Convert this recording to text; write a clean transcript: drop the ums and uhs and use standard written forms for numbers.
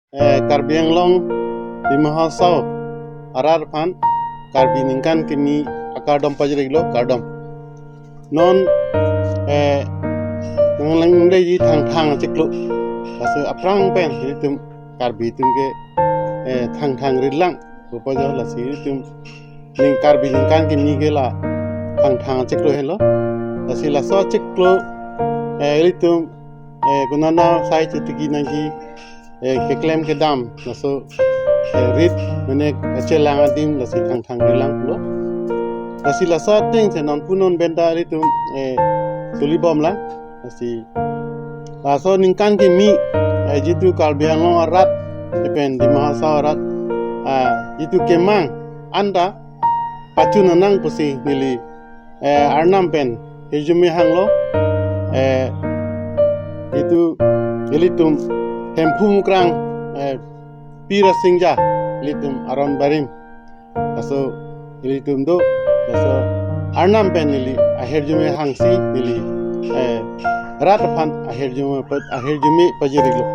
Karbi Anglong di Mahasau arar pan Karbi ningkan kini akadom pajreglo kardom non nang lagi thang ciklo asu aprang pen tum Karbi tum ke thang ridlang upajo lasi tum ning Karbi ningkan kini ke la thang ciklo hello lasi laso ciklo tum gunana sai cetigi nangi ke klaim ke dam laso rit menek celang adim lasi thang rilang lo lasi laso ting se non punon benda tum suli bom lang lasi laso ningkan ke mi jitu kalbiang lo arat depen di mahasa arat jitu kemang anda pacu nanang pusi nili arnam pen hejumi hanglo itu elitum hempu mukrang pira singja elitum aron barim aso elitum do aso arnam pen nili aherjume hangsi nili rat pan aherjume pajiriglo